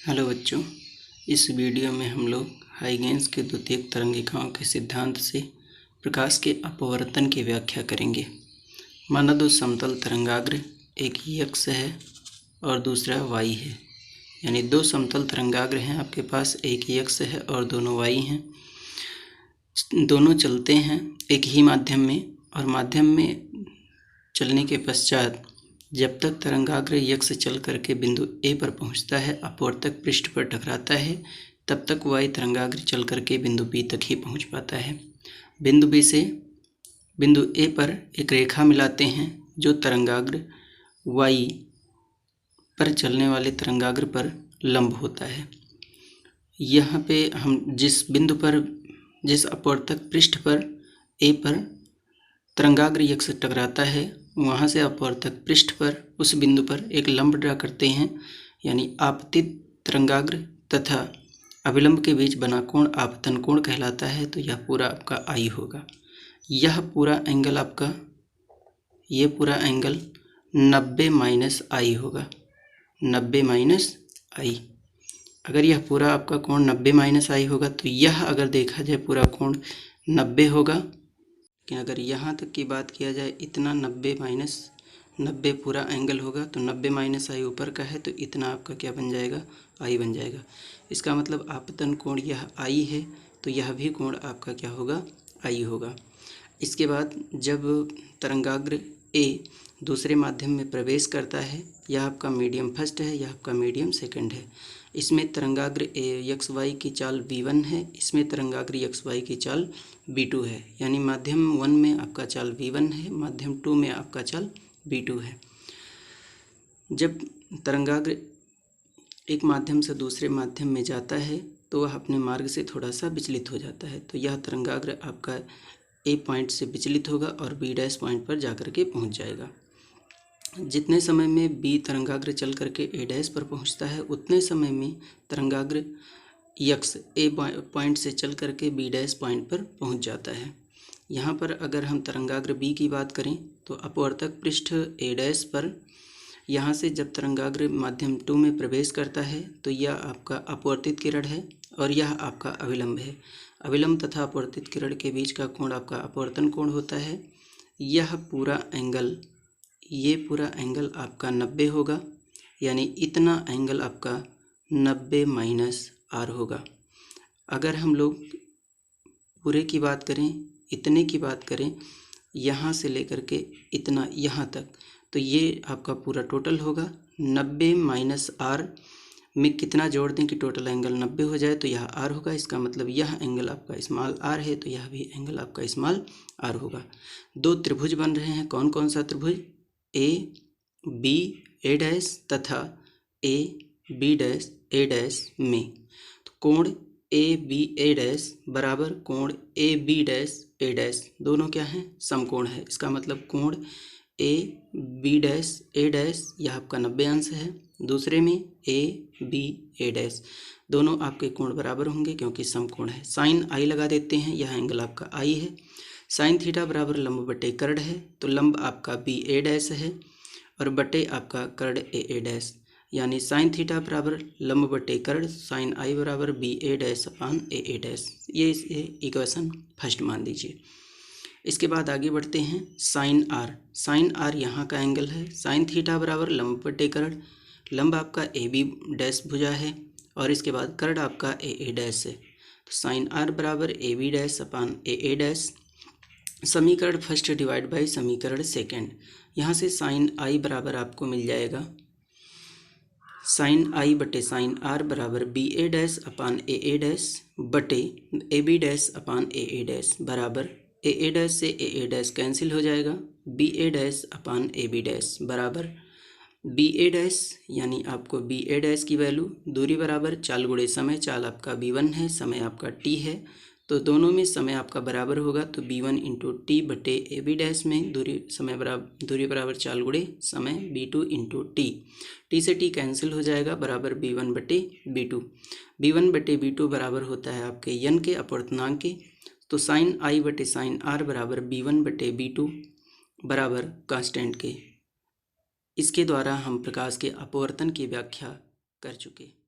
Hello बच्चों, इस video में हम लोग हाइगेंस के द्वितीयक तरंगिकाओं के सिद्धांत से प्रकाश के अपवर्तन की व्याख्या करेंगे। माना दो समतल तरंगाग्र, एक x है और दूसरा y है। यानी दो समतल तरंगाग्र हैं आपके पास, एक x है और दोनों y हैं। दोनों चलते हैं एक ही माध्यम में, और माध्यम में चलने के पश्चात जब तक तरंगाग्र x चल करके बिंदु A पर पहुंचता है, अपवर्तक पृष्ठ पर टकराता है, तब तक y तरंगाग्र चल करके बिंदु B तक ही पहुंच पाता है। बिंदु B से बिंदु A पर एक रेखा मिलाते हैं जो तरंगाग्र y पर चलने वाले तरंगाग्र पर लंब होता है। यहाँ पे हम जिस बिंदु पर, जिस अपवर्तक पृष्ठ पर A पर तरंगाग्र x से टकराता है, वहाँ से अपवर्तक पृष्ठ पर उस बिंदु पर एक लंब ड्रा करते हैं। यानी आपतित तरंगाग्र तथा अभिलंब के बीच बना कोण आपतन कोण कहलाता है। तो यह पूरा आपका I होगा। यह पूरा एंगल आपका, ये पूरा एंगल 90 माइनस I होगा, 90 माइनस I। अगर यह पूरा आपका कोण 90 माइनस I होगा तो यह अगर देखा जाए पूरा कोण 90 होगा। लेकिन अगर यहाँ तक की बात किया जाए, इतना 90 माइनस 90 पूरा एंगल होगा, तो 90 माइनस I ऊपर का है तो इतना आपका क्या बन जाएगा, I बन जाएगा। इसका मतलब आपतन कोण यह I है, तो यह भी कोण आपका क्या होगा, I होगा। इसके बाद जब तरंगाग्र A दूसरे माध्यम में प्रवेश करता है, यह आपका मीडियम फर्स्ट है, यह आपका मीडियम सेकंड है। इसमें तरंगाग्र एक्स वाई की चाल v1 है, इसमें तरंगाग्र एक्स वाई की चाल v2 है। यानी माध्यम 1 में आपका चाल v1 है, माध्यम 2 में आपका चाल v2 है। जब तरंगाग्र एक माध्यम से दूसरे माध्यम में जाता है तो वह अपने मार्ग से थोड़ा सा विचलित हो जाता है। तो यह तरंगाग्र आपका A पॉइंट से विचलित होगा और B डैश पॉइंट पर जाकर के पहुंच जाएगा। जितने समय में B तरंगाग्र चल करके A डैश पर पहुंचता है, उतने समय में तरंगाग्र x A पॉइंट से चल करके B डैश पॉइंट पर पहुंच जाता है। यहाँ पर अगर हम तरंगाग्र B की बात करें तो अपवर्तक पृष्ठ A डैश पर यहाँ से जब तरंगाग्र माध्यम 2 में प्रवेश करता है तो यह आपका अपवर्तित किरण है और यह आपका अभिलंब है। अभिलंब तथा अपवर्तित किरण के बीच का कोण आपका अपवर्तन कोण होता है। यह पूरा एंगल, ये पूरा एंगल आपका 90 होगा। यानी इतना एंगल आपका 90 माइनस R होगा। अगर हम लोग पूरे की बात करें, इतने की बात करें, यहाँ से लेकर के इतना यहाँ तक, तो ये आपका पूरा टोटल होगा। 90 माइनस R में कितना जोड़ दें कि टोटल एंगल 90 हो जाए, तो यह R होगा। इसका मतलब यह एंगल आपका स्मॉल r है, तो यह भी एंगल आपका स्मॉल r होगा। दो त्रिभुज बन रहे हैं। कौन कौन सा त्रिभुज? A B A डैश तथा A B dash A dash में। तो कोण A B A डैश बराबर कोण A B dash A dash, दोनों क्या हैं? समकोण है। इसका मतलब कोण A B dash A dash यह आपका 90 अंश है। दूसरे में A B A डैश, दोनों आपके कोण बराबर होंगे क्योंकि समकोण है। साइन I लगा देते हैं, यह एंगल आपका I है। साइन थीटा बराबर लंब बटे कर्ण है, तो लंब आपका B A डैश है और बटे आपका कर्ण A A डैश। यानी साइन थीटा बराबर लंब बटे कर्ण, साइन I बराबर B A dash upon A A dash. ये इक्वेशन फर्स्ट मान लीजिए। इसके बाद आगे बढ़ते हैं। साइन R, साइन R यहाँ का एंगल है। साइन थीटा बराबर लंब बटे कर्ण, लंब आपका ए बी डैश भुजा है और इसके बाद कर्ण आपका ए ए डैश है। तो साइन R बराबर A B dash upon A A dash. समीकरण फर्स्ट डिवाइड बाई समीकरण सेकंड। यहाँ से साइन I बराबर आपको मिल जाएगा साइन I बटे साइन R बराबर B A dash upon A A dash बटे A B dash upon A A dash बराबर ए ए डैश से ए ए डैश कैंसिल हो जाएगा। B A dash upon A B dash बराबर B A dash, यानी आपको B A dash की value, दूरी बराबर चाल गुणे समय, चाल आपका b1 है, समय आपका t है, तो दोनों में समय आपका बराबर होगा। तो b1 इंटू टी बटे ए बी डैश में दूरी बराबर चाल गुणे समय b2 इंटू टी से टी कैंसिल हो जाएगा, बराबर b1 बटे b2। b1 बटे b2 बराबर होता है आपके यन के अपवर्तनांक के। तो साइन I बटे साइन R बराबर b1 बटे b2 बराबर कांस्टेंट के। इसके द्वारा हम प्रकाश के अपवर्तन की व्याख्या कर चुके।